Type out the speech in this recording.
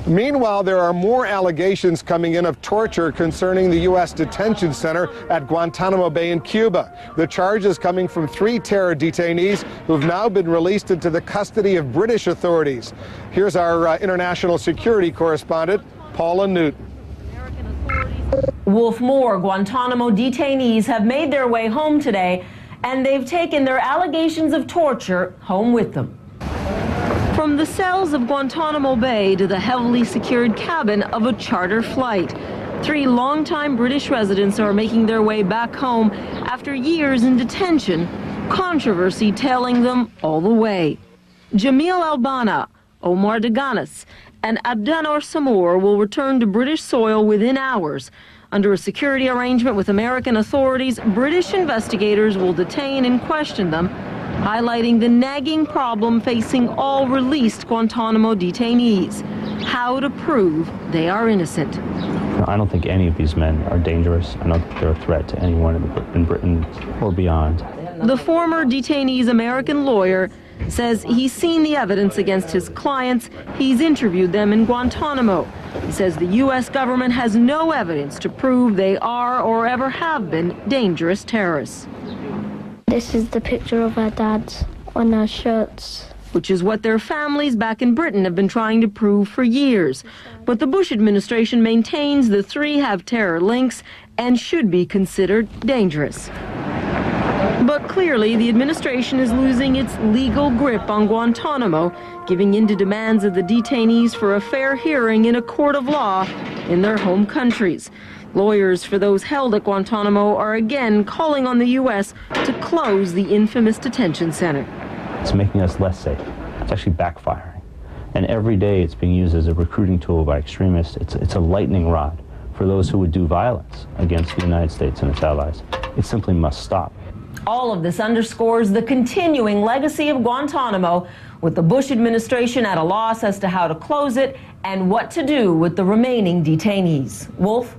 Meanwhile, there are more allegations coming in of torture concerning the U.S. detention center at Guantanamo Bay in Cuba. The charges coming from 3 terror detainees who've now been released into the custody of British authorities. Here's our international security correspondent, Paula Newton. Wolf, more Guantanamo detainees have made their way home today, and they've taken their allegations of torture home with them. From the cells of Guantanamo Bay to the heavily secured cabin of a charter flight, 3 longtime British residents are making their way back home after years in detention, controversy tailing them all the way. Jamil Albana, Omar Daganis, and Abdanor Samour will return to British soil within hours. Under a security arrangement with American authorities, British investigators will detain and question them, highlighting the nagging problem facing all released Guantanamo detainees: how to prove they are innocent. I don't think any of these men are dangerous. I don't think they're a threat to anyone in Britain or beyond. The former detainee's American lawyer says he's seen the evidence against his clients. He's interviewed them in Guantanamo. He says the U.S. government has no evidence to prove they are or ever have been dangerous terrorists. This is the picture of our dads on our shirts. Which is what their families back in Britain have been trying to prove for years. But the Bush administration maintains the 3 have terror links and should be considered dangerous. But clearly, the administration is losing its legal grip on Guantanamo, giving in to demands of the detainees for a fair hearing in a court of law in their home countries. Lawyers for those held at Guantanamo are again calling on the U.S. to close the infamous detention center. It's making us less safe. It's actually backfiring. And every day it's being used as a recruiting tool by extremists. It's a lightning rod for those who would do violence against the United States and its allies. It simply must stop. All of this underscores the continuing legacy of Guantanamo, with the Bush administration at a loss as to how to close it and what to do with the remaining detainees. Wolf?